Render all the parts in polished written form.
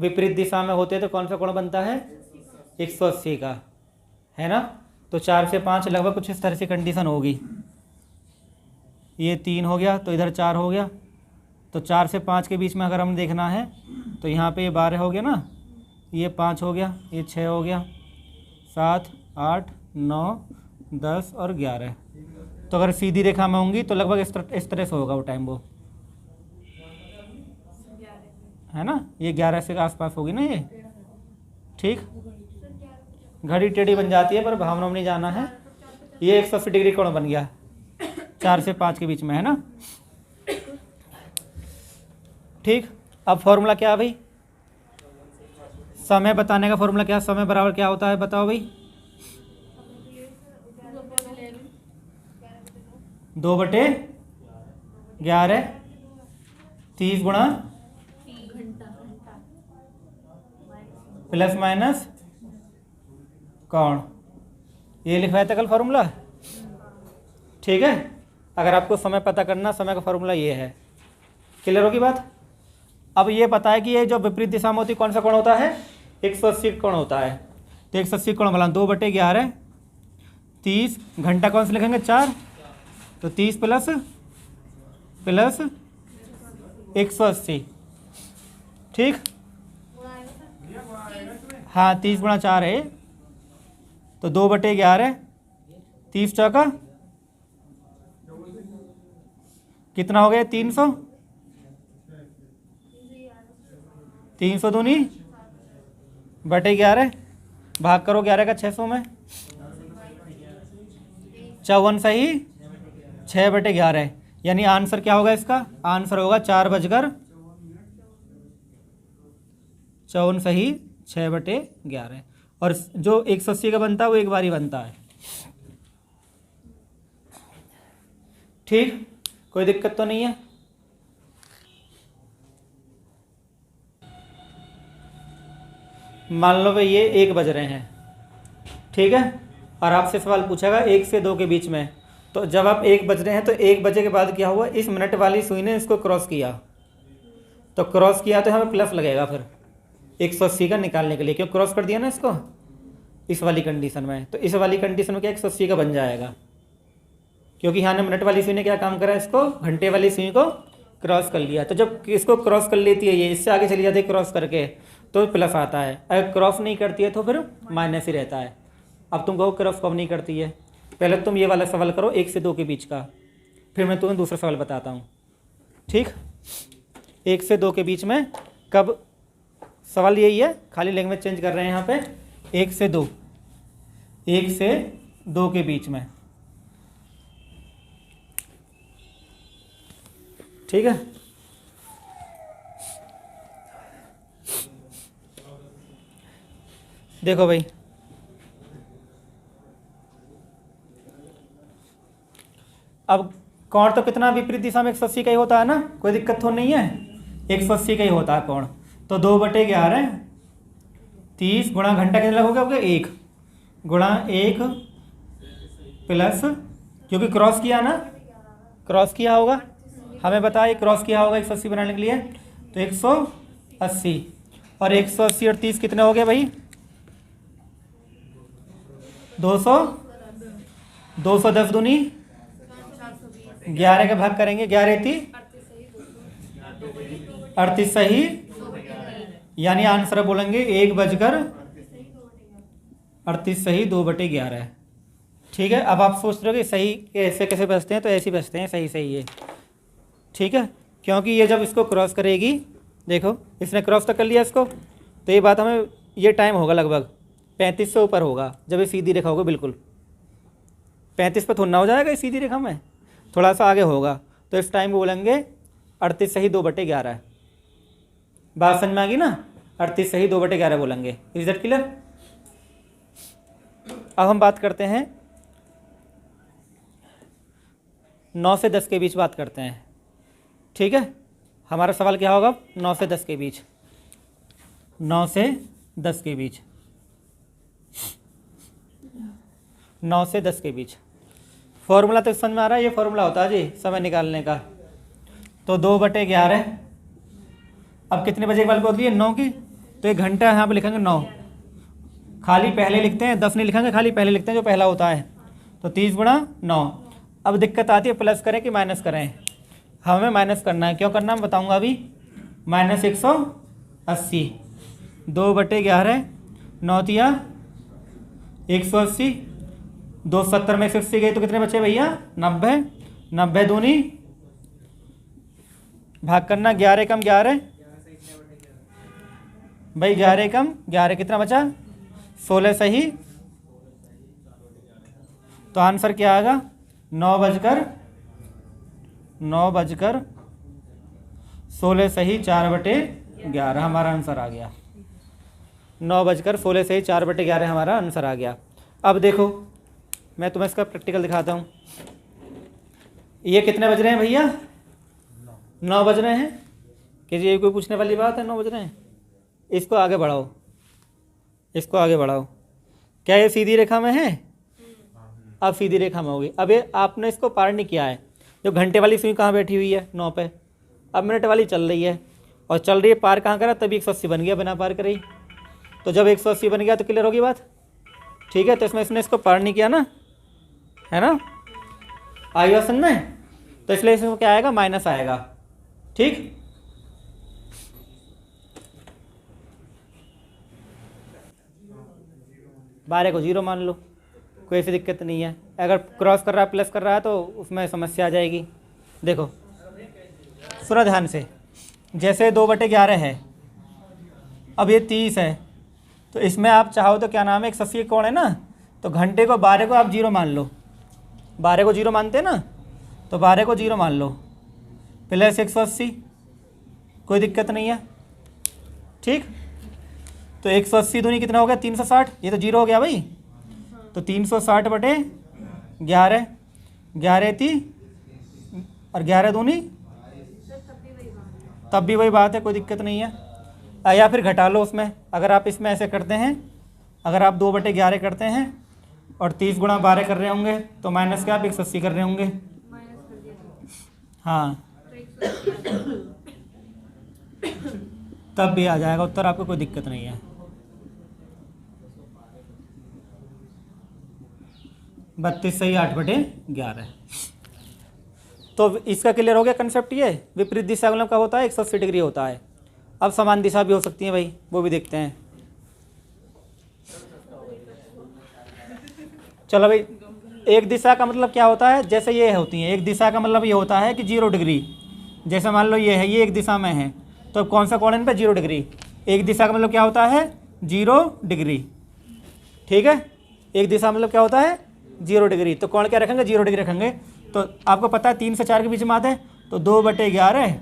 विपरीत दिशा में होते हैं तो कौन सा कोण बनता है? 180 का, है ना। तो 4 से 5 लगभग कुछ इस तरह से कंडीशन होगी। ये 3 हो गया तो इधर 4 हो गया, तो 4 से 5 के बीच में अगर हम देखना है तो यहाँ पे ये 12 हो गया ना, ये 5 हो गया, ये 6 हो गया, 7, 8, 9, 10 और 11। तो अगर सीधी रेखा में होंगी तो लगभग इस तरह से होगा वो टाइम, वो है ना। ये 11 से आसपास होगी ना ये, ठीक। घड़ी टेढ़ी बन जाती है पर भावना में नहीं जाना है। ये 180 डिग्री कोण बन गया 4 से 5 के बीच में, है ना, ठीक। अब फॉर्मूला क्या है भाई? समय बताने का फॉर्मूला क्या? समय बराबर क्या होता है बताओ भाई? 2/11 30 गुणा प्लस माइनस कोण। ये लिखवाया था कल फॉर्मूला, ठीक है। अगर आपको समय पता करना, समय का फॉर्मूला ये है। क्लियर होगी बात? अब ये पता है कि ये जो विपरीत दिशा में होती है कौन सा कोण होता है? 180 कोण होता है। तो 180 कोण बना 2/11 30, घंटा कौन से लिखेंगे? 4, तो 30 प्लस 180, ठीक। हाँ 30 गुणा 4 है, तो 2/11 30 चौका कितना हो गया? 300, 300 दूनी बटे 11, भाग करो 11 का 600 में, 54 सही 6/11। यानी आंसर क्या होगा इसका? आंसर होगा 4 सही 6/11। और जो 180 का बनता है वो एक बार ही बनता है, ठीक। कोई दिक्कत तो नहीं है? मान लो भाई ये 1 बज रहे हैं, ठीक है, और आपसे सवाल पूछेगा 1 से 2 के बीच में। तो जब आप 1 बज रहे हैं तो 1 बजे के बाद क्या हुआ? इस मिनट वाली सुई ने इसको क्रॉस किया, तो क्रॉस किया तो हमें प्लस लगेगा फिर 180 का निकालने के लिए, क्यों क्रॉस कर दिया ना इसको इस वाली कंडीशन में। तो इस वाली कंडीशन में क्या 180 का बन जाएगा, क्योंकि यहाँ ने मिनट वाली सुई ने क्या काम करा? इसको घंटे वाली सुई को क्रॉस कर लिया। तो जब इसको क्रॉस कर लेती है ये, इससे आगे चली जाती है क्रॉस करके, तो प्लस आता है। अगर क्रॉस नहीं करती है तो फिर माइनस ही रहता है। अब तुम कहो क्रॉस कब नहीं करती है? पहले तुम ये वाला सवाल करो 1 से 2 के बीच का, फिर मैं तुम्हें दूसरा सवाल बताता हूँ, ठीक। 1 से 2 के बीच में कब? सवाल यही है, खाली लैंग्वेज चेंज कर रहे हैं यहाँ पे। 1 से 2, 1 से 2 के बीच में, ठीक है। देखो भाई, अब कोण तो कितना विपरीत दिशा में 180 का ही होता है ना, कोई दिक्कत तो नहीं है, 180 का ही होता है कोण। तो 2/11 30 गुणा घंटा कितना लगोगे? 1 गुणा 1 प्लस, क्योंकि क्रॉस किया ना, क्रॉस किया होगा, हमें बताया क्रॉस किया होगा 180 बनाने के लिए, तो 180। और 180 और 30 कितने हो गए भाई? 200, 210 दूनी 11 का भाग करेंगे, 11 थी 38 सही, यानी आंसर बोलेंगे 1:38 सही 2/11, ठीक है। अब आप सोच रहे हो कि सही ऐसे कैसे बचते हैं? तो ऐसे ही बचते हैं, सही सही है, ठीक है। क्योंकि ये जब इसको क्रॉस करेगी, देखो इसने क्रॉस तो कर लिया इसको, तो ये बात हमें, ये टाइम होगा लगभग 35 से ऊपर होगा जब ये सीधी रेखा होगी, बिल्कुल 35 पर थोड़ा ना हो जाएगा इस सीधी रेखा में, थोड़ा सा आगे होगा। तो इस टाइम को बोलेंगे 38 सही 2/11। बात समझ में आ गई ना? 38 सही 2/11 बोलेंगे। Is that clear? अब हम बात करते हैं 9 से 10 के बीच बात करते हैं, ठीक है। हमारा सवाल क्या होगा? 9 से 10 के बीच, 9 से 10 के बीच, 9 से 10 के बीच। फॉर्मूला तो समझ में आ रहा है? ये फॉर्मूला होता है जी समय निकालने का। तो 2/11, अब कितने बजे की बात बोल रही है? 9 की, तो 1 घंटा यहाँ पे लिखेंगे 9, खाली पहले लिखते हैं, 10 नहीं लिखेंगे, खाली पहले लिखते हैं जो पहला होता है। तो 30 गुणा 9। अब दिक्कत आती है प्लस करें कि माइनस करें, हमें माइनस करना है। क्यों करना है मैं बताऊँगा अभी। -180, 2/11, 9 तिया 180, 270 में 180 गई तो कितने बचे भैया 90, 90 दूनी भाग करना 11 कम 11 भाई, 11 कम 11 कितना बचा 16 सही। तो आंसर क्या आएगा 9:16 सही 4/11 हमारा आंसर आ गया। 9:16 सही 4/11 हमारा आंसर आ गया। अब देखो मैं तुम्हें इसका प्रैक्टिकल दिखाता हूँ। ये कितने बज रहे हैं भैया 9 बज रहे हैं। कि ये कोई पूछने वाली बात है 9 बज रहे हैं। इसको आगे बढ़ाओ, इसको आगे बढ़ाओ। क्या ये सीधी रेखा में है? अब सीधी रेखा में होगी। अब ये आपने इसको पार नहीं किया है। जो घंटे वाली सुई कहाँ बैठी हुई है 9 पे, अब मिनट वाली चल रही है और चल रही है, पार कहाँ करा तभी 180 बन गया बिना पार करे ही। तो जब 180 बन गया तो क्लियर होगी बात, ठीक है। तो इसमें इसने इसको पार नहीं किया ना, है ना, आई बात समझ में। तो इसलिए इसमें क्या आएगा माइनस आएगा, ठीक। बारह को 0 मान लो, कोई ऐसी दिक्कत नहीं है। अगर क्रॉस कर रहा है प्लस कर रहा है तो उसमें समस्या आ जाएगी। देखो सुनो ध्यान से, जैसे 2/11 है, अब ये 30 है, तो इसमें आप चाहो तो क्या नाम है 180 कोण है ना, तो घंटे को 12 को आप 0 मान लो। 12 को 0 मानते हैं ना, तो 12 को 0 मान लो प्लस 180, कोई दिक्कत नहीं है, ठीक। तो 180 दूनी कितना हो गया 360, ये तो 0 हो गया भाई। तो 360/11, 11 ती और 11 दूनी, तब भी वही बात है, कोई दिक्कत नहीं है। या फिर घटा लो उसमें, अगर आप इसमें ऐसे करते हैं, अगर आप 2/11 करते हैं और 30 गुणा 12 कर रहे होंगे तो माइनस क्या आप 180 कर रहे होंगे, हाँ, तब भी आ जाएगा उत्तर, आपको कोई दिक्कत नहीं है। 32 सही 8/11। तो इसका क्लियर हो गया कंसेप्ट। ये विपरीत दिशा मतलब का होता है 180 डिग्री होता है। अब समान दिशा भी हो सकती है भाई, वो भी देखते हैं। चलो भाई, एक दिशा का मतलब क्या होता है, जैसे ये होती है, एक दिशा का मतलब ये होता है कि 0 डिग्री। जैसे मान लो ये है, ये एक दिशा में है, तो कौन सा कोण पे 0 डिग्री। एक दिशा का मतलब क्या होता है 0 डिग्री, ठीक है। एक दिशा मतलब क्या होता है 0 डिग्री, तो कोण क्या रखेंगे 0 डिग्री रखेंगे। तो आपको पता है 3 से 4 के बीच में आते हैं, तो 2/11,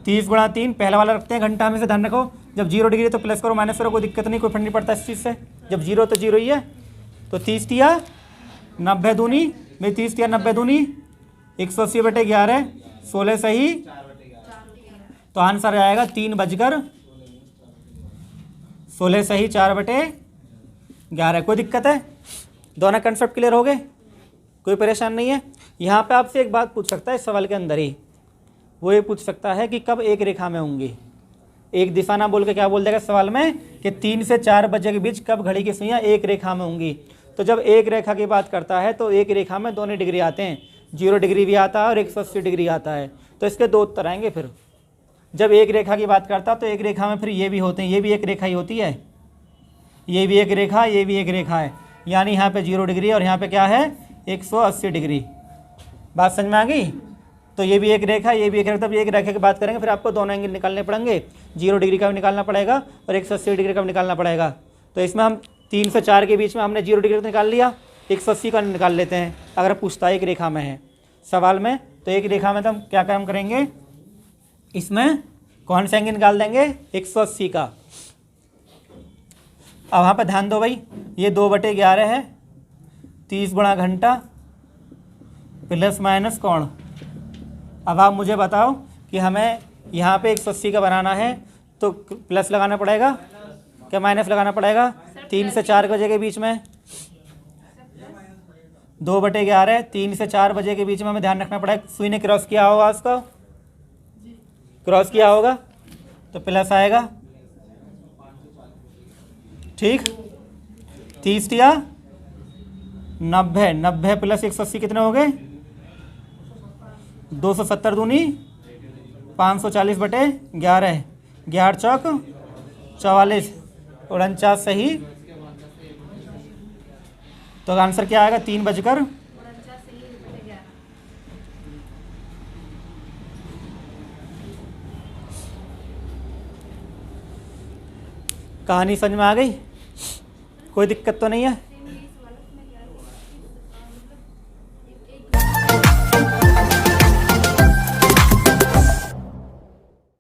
30 गुणा 3, पहला वाला रखते हैं घंटा, में से ध्यान रखो। जब 0 डिग्री तो प्लस करो माइनस करो, कोई दिक्कत नहीं, कोई फर्क नहीं पड़ता इस चीज़ से। जब 0 तो 0 ही है। तो 30 तिया 90 दूनी, मेरी 30 तिया 90 दूनी 180/11, 16 सही। तो आंसर आएगा 3:16 सही 4/11। कोई दिक्कत है? दोनों कंसेप्ट क्लियर हो गए, कोई परेशान नहीं है। यहाँ पे आपसे एक बात पूछ सकता है इस सवाल के अंदर ही, वो ये पूछ सकता है कि कब एक रेखा में होंगी। एक दिशा ना बोल के क्या बोल देगा सवाल में कि 3 से 4 बजे के बीच कब घड़ी की सुइयाँ एक रेखा में होंगी। तो जब एक रेखा की बात करता है तो एक रेखा में दोनों डिग्री आते हैं, 0 डिग्री भी आता है और 180 डिग्री आता है। तो इसके 2 उत्तर आएंगे। फिर जब एक रेखा की बात करता है तो एक रेखा में फिर ये भी होते हैं, ये भी एक रेखा ही होती है, ये भी एक रेखा, ये भी एक रेखा है। यानी यहाँ पे 0 डिग्री और यहाँ पे क्या है 180 डिग्री। बात समझ में आ गई? तो ये भी एक रेखा, ये भी एक रेखा। तब एक रेखा की बात करेंगे फिर आपको दोनों एंगल निकालने पड़ेंगे, 0 डिग्री का भी निकालना पड़ेगा और 180 डिग्री का भी निकालना पड़ेगा। तो इसमें हम 3 से 4 के बीच में हमने 0 डिग्री का निकाल लिया, 180 का निकाल लेते हैं। अगर पूछता है एक रेखा में है सवाल में, तो एक रेखा में तो हम क्या काम करेंगे, इसमें कौन सा एंगल निकाल देंगे 180 का। अब वहाँ पर ध्यान दो भाई, ये 2/11 है, 30 गुणा घंटा प्लस माइनस कोण। अब आप मुझे बताओ कि हमें यहाँ पे 180 का बनाना है तो प्लस लगाना पड़ेगा क्या माइनस लगाना पड़ेगा? 3 से 4 बजे के बीच में 2/11, 3 से 4 बजे के बीच में हमें ध्यान रखना पड़ेगा। सुई ने क्रॉस किया होगा, उसका क्रॉस किया होगा तो प्लस आएगा ठीक। 30 या 90, 90 प्लस 180 कितने हो गए? 270 दूनी 540 बटे 11, 11 चौक 44, 49 सही। तो आंसर क्या आएगा? 3 कहानी समझ में आ गई? कोई दिक्कत तो नहीं है?